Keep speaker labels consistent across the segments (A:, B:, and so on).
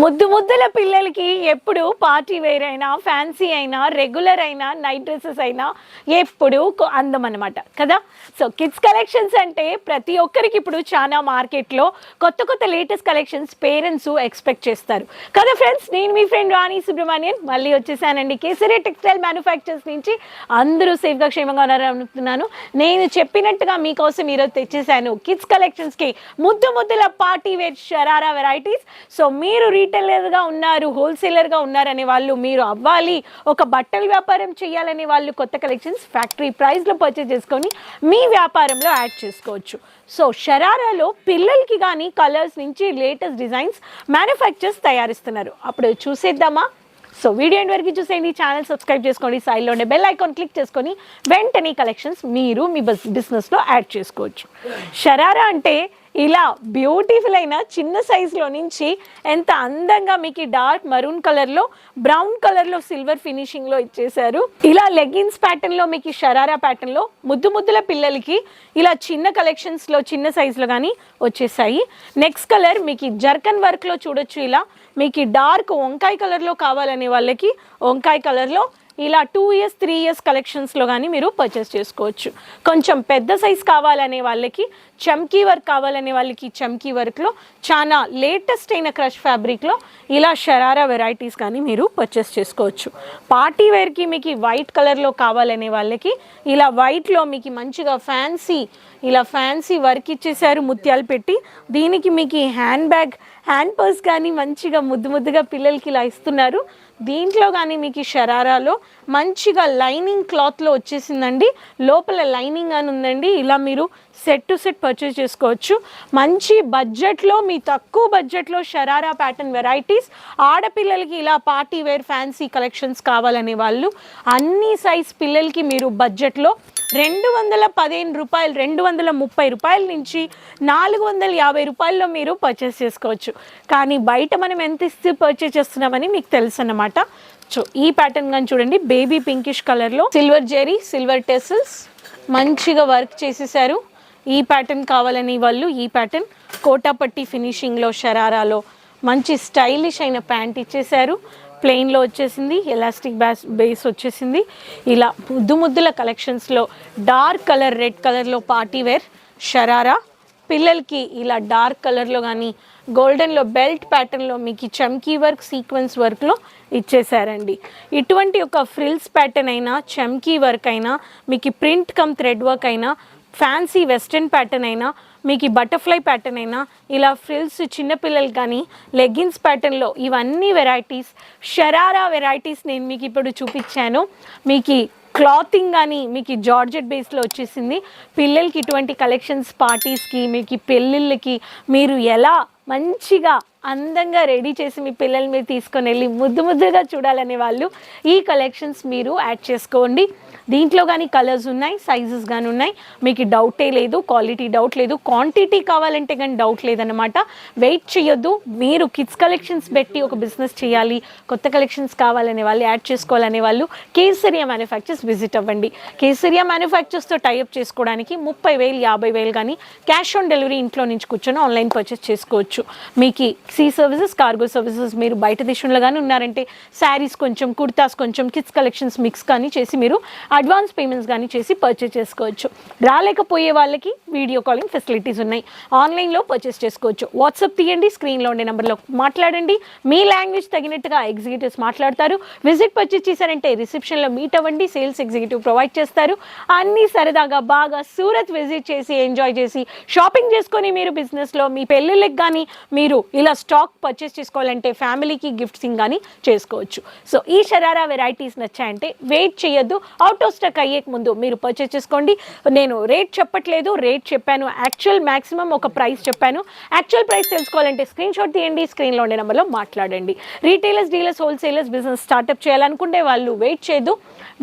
A: ముద్దుల పిల్లలకి ఎప్పుడు పార్టీ వేర్ అయినా ఫ్యాన్సీ అయినా రెగ్యులర్ అయినా నైట్ డ్రెస్సెస్ అయినా ఎప్పుడు అందం అన్నమాట కదా. సో కిడ్స్ కలెక్షన్స్ అంటే ప్రతి ఒక్కరికి ఇప్పుడు చాలా మార్కెట్లో కొత్త లేటెస్ట్ కలెక్షన్స్ పేరెంట్స్ ఎక్స్పెక్ట్ చేస్తారు కదా ఫ్రెండ్స్. నేను మీ ఫ్రెండ్ రాణి సుబ్రహ్మణ్యన్ మళ్ళీ వచ్చేసానండి కేసరియా టెక్స్టైల్ మ్యానుఫ్యాక్చర్స్ నుంచి. అందరూ సేఫ్గా క్షేమంగా ఉన్నారనుకుంటున్నాను. నేను చెప్పినట్టుగా మీకోసం ఈరోజు తెచ్చేసాను కిడ్స్ కలెక్షన్స్కి ముద్దుల party wear sharara varieties. So మీరు రీటైలర్గా ఉన్నారు, హోల్సేలర్గా ఉన్నారనే వాళ్ళు, మీరు అవ్వాలి, ఒక బట్టల వ్యాపారం చేయాలనే వాళ్ళు కొత్త కలెక్షన్స్ ఫ్యాక్టరీ ప్రైస్లో పర్చేజ్ చేసుకొని మీ వ్యాపారంలో యాడ్ చేసుకోవచ్చు. సో షరారాలో పిల్లలకి కానీ కలర్స్ నుంచి లేటెస్ట్ డిజైన్స్ మ్యానుఫ్యాక్చర్స్ తయారిస్తున్నారు. అప్పుడు చూసేద్దామా? సో వీడియో ఎండ్ వరకు చూసేయండి, ఛానల్ సబ్స్క్రైబ్ చేసుకోండి, సైడ్లో ఉండే బెల్ ఐకాన్ క్లిక్ చేసుకొని వెంటనే కలెక్షన్స్ మీరు మీ బిజినెస్లో యాడ్ చేసుకోవచ్చు. షరారా అంటే ఇలా బ్యూటిఫుల్ అయిన చిన్న సైజులో నుంచి ఎంత అందంగా మీకు డార్క్ మరూన్ కలర్లో, బ్రౌన్ కలర్లో సిల్వర్ ఫినిషింగ్లో ఇచ్చేసారు. ఇలా లెగ్గిన్స్ ప్యాటర్న్లో మీకు షరారా ప్యాటర్న్లో ముద్దుల పిల్లలకి ఇలా చిన్న కలెక్షన్స్లో చిన్న సైజులో కానీ వచ్చేసాయి. నెక్స్ట్ కలర్ మీకు జర్కన్ వర్క్లో చూడొచ్చు. ఇలా మీకు డార్క్ వంకాయ కలర్లో కావాలనే వాళ్ళకి వంకాయ కలర్లో ఇలా 2 years 3 years కలెక్షన్స్లో కానీ మీరు పర్చేస్ చేసుకోవచ్చు. కొంచెం పెద్ద సైజ్ కావాలనే వాళ్ళకి చమ్కీ వర్క్ కావాలనే వాళ్ళకి చమ్కీ వర్క్లో చాలా లేటెస్ట్ అయిన క్రష్ ఫ్యాబ్రిక్లో ఇలా షరారా వెరైటీస్ కానీ మీరు పర్చేస్ చేసుకోవచ్చు. పార్టీ వేర్కి మీకు వైట్ కలర్లో కావాలనే వాళ్ళకి ఇలా వైట్లో మీకు మంచిగా ఫ్యాన్సీ వర్క్ ఇచ్చేసారు ముత్యాలు పెట్టి. దీనికి మీకు హ్యాండ్ పర్స్ కానీ మంచిగా ముద్దుగా పిల్లలకి ఇలా ఇస్తున్నారు. దీంట్లో కానీ మీకు షరారాలో మంచిగా లైనింగ్ క్లాత్లో వచ్చేసిందండి, లోపల లైనింగ్ అని ఉందండి. ఇలా మీరు సెట్ టు సెట్ పర్చేస్ చేసుకోవచ్చు. మంచి బడ్జెట్లో, మీ తక్కువ బడ్జెట్లో షరారా ప్యాటర్న్ వెరైటీస్. ఆడపిల్లలకి ఇలా పార్టీ వేర్ ఫ్యాన్సీ కలెక్షన్స్ కావాలనే వాళ్ళు అన్ని సైజ్ పిల్లలకి మీరు బడ్జెట్లో 215 రూపాయలు, 230 రూపాయల నుంచి 450 రూపాయల్లో మీరు పర్చేస్ చేసుకోవచ్చు. కానీ బయట మనం ఎంత ఇస్తే పర్చేస్ చేస్తున్నామని మీకు తెలుసు అన్నమాట. సో ఈ ప్యాటర్న్ కానీ చూడండి, బేబీ పింకిష్ కలర్లో సిల్వర్ జెరీ, సిల్వర్ టెసల్స్ మంచిగా వర్క్ చేసేసారు. ఈ ప్యాటర్న్ కావాలని వాళ్ళు ఈ ప్యాటర్న్ కోటాపట్టి ఫినిషింగ్లో షరారాలో మంచి స్టైలిష్ అయిన ప్యాంట్ ఇచ్చేసారు. ప్లెయిన్లో వచ్చేసింది, ఎలాస్టిక్ బేస్ వచ్చేసింది. ఇలా ముద్దుల కలెక్షన్స్లో డార్క్ కలర్ రెడ్ కలర్లో పార్టీ వేర్ షరారా. పిల్లలకి ఇలా డార్క్ కలర్లో కానీ గోల్డెన్లో బెల్ట్ ప్యాటర్న్లో మీకు చమ్కీ వర్క్ సీక్వెన్స్ వర్క్లో ఇచ్చేసారండి. ఇటువంటి ఒక ఫ్రిల్స్ ప్యాటర్న్ అయినా, చమ్కీ వర్క్ అయినా, మీకు ప్రింట్ కమ్ థ్రెడ్ వర్క్ అయినా, ఫ్యాన్సీ వెస్ట్రన్ ప్యాటర్న్ అయినా, మీకు బటర్ఫ్లై ప్యాటర్న్ అయినా, ఇలా ఫ్రిల్స్ చిన్నపిల్లలు కానీ లెగ్గిన్స్ ప్యాటర్న్లో ఇవన్నీ వెరైటీస్ షరారా వెరైటీస్ నేను మీకు ఇప్పుడు చూపించాను. మీకు క్లాతింగ్ కానీ మీకు జార్జెట్ బేస్లో వచ్చేసింది. పిల్లలకి ఇటువంటి కలెక్షన్స్ పార్టీస్కి, మీకు పెళ్ళిళ్ళకి మీరు ఎలా మంచిగా అందంగా రెడీ చేసి మీ పిల్లల్ని మీరు తీసుకొని వెళ్ళి ముద్దుగా చూడాలనే వాళ్ళు ఈ కలెక్షన్స్ మీరు యాడ్ చేసుకోండి. దీంట్లో కానీ కలర్స్ ఉన్నాయి, సైజెస్ కానీ ఉన్నాయి. మీకు డౌటే లేదు, క్వాలిటీ డౌట్ లేదు, క్వాంటిటీ కావాలంటే కానీ డౌట్ లేదన్నమాట. వెయిట్ చేయొద్దు. మీరు కిడ్స్ కలెక్షన్స్ పెట్టి ఒక బిజినెస్ చేయాలి, కొత్త కలెక్షన్స్ కావాలనే వాళ్ళు, యాడ్ చేసుకోవాలనే వాళ్ళు కేసరియా మ్యానుఫ్యాక్చర్స్ విజిట్ అవ్వండి. కేసరియా మ్యానుఫ్యాక్చర్స్తో టైఅప్ చేసుకోవడానికి 30,000 50,000 కానీ క్యాష్ ఆన్ డెలివరీ ఇంట్లో నుంచి కూర్చొని ఆన్లైన్ పర్చేస్ చేసుకోవచ్చు. మీకు సీ సర్వీసెస్, కార్గో సర్వీసెస్, మీరు బయట దేశంలో కానీ ఉన్నారంటే శారీస్ కొంచెం, కుర్తాస్ కొంచెం, కిడ్స్ కలెక్షన్స్ మిక్స్ కానీ చేసి మీరు అడ్వాన్స్ పేమెంట్స్ కానీ చేసి పర్చేస్ చేసుకోవచ్చు. రాలేకపోయే వాళ్ళకి వీడియో కాలింగ్ ఫెసిలిటీస్ ఉన్నాయి, ఆన్లైన్లో పర్చేస్ చేసుకోవచ్చు. వాట్సాప్ తీయండి, స్క్రీన్లో ఉండే నెంబర్లో మాట్లాడండి. మీ లాంగ్వేజ్ తగినట్టుగా ఎగ్జిక్యూటివ్స్ మాట్లాడతారు. విజిట్ పర్చేస్ చేశారంటే రిసెప్షన్లో మీట్ అవ్వండి, సేల్స్ ఎగ్జిక్యూటివ్ ప్రొవైడ్ చేస్తారు. అన్నీ సరదాగా బాగా సూరత్ విజిట్ చేసి ఎంజాయ్ చేసి షాపింగ్ చేసుకొని మీరు బిజినెస్లో మీ పెళ్ళిళ్ళకి కానీ మీరు ఇలా స్టాక్ పర్చేస్ చేసుకోవాలంటే ఫ్యామిలీకి గిఫ్ట్సింగ్ కానీ చేసుకోవచ్చు. సో ఈ షరారా వెరైటీస్ నచ్చాయంటే వెయిట్ చేయొద్దు, అవుట్ ఆఫ్ స్టాక్ అయ్యే ముందు మీరు పర్చేస్ చేసుకోండి. నేను రేట్ చెప్పట్లేదు, రేట్ చెప్పాను, యాక్చువల్ మ్యాక్సిమం ఒక ప్రైస్ చెప్పాను. యాక్చువల్ ప్రైస్ తెలుసుకోవాలంటే స్క్రీన్ షాట్ తీయండి, స్క్రీన్లో ఉండే నెంబర్లో మాట్లాడండి. Retailers, dealers, wholesalers business startup చేయాలనుకుంటే వాళ్ళు వెయిట్ చేయొద్దు,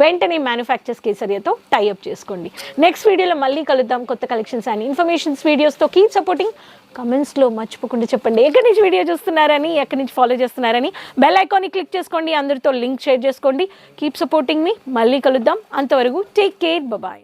A: వెంటనే మ్యానుఫ్యాక్చర్స్ కేసరియాతో టైఅప్ చేసుకోండి. నెక్స్ట్ వీడియోలో మళ్ళీ కలుద్దాం కొత్త కలెక్షన్స్ అండ్ ఇన్ఫర్మేషన్స్ వీడియోస్తో. Keep supporting. కమెంట్స్లో మర్చిపోకుండా చెప్పండి ఎక్కడి నుంచి వీడియో చూస్తున్నారని, ఎక్కడి నుంచి ఫాలో చేస్తున్నారని. బెల్ ఐకాన్ని క్లిక్ చేసుకోండి, అందరితో లింక్ షేర్ చేసుకోండి. కీప్ సపోర్టింగ్ మీ. మళ్ళీ కలుద్దాం. అంతవరకు టేక్ కేర్, బాయ్.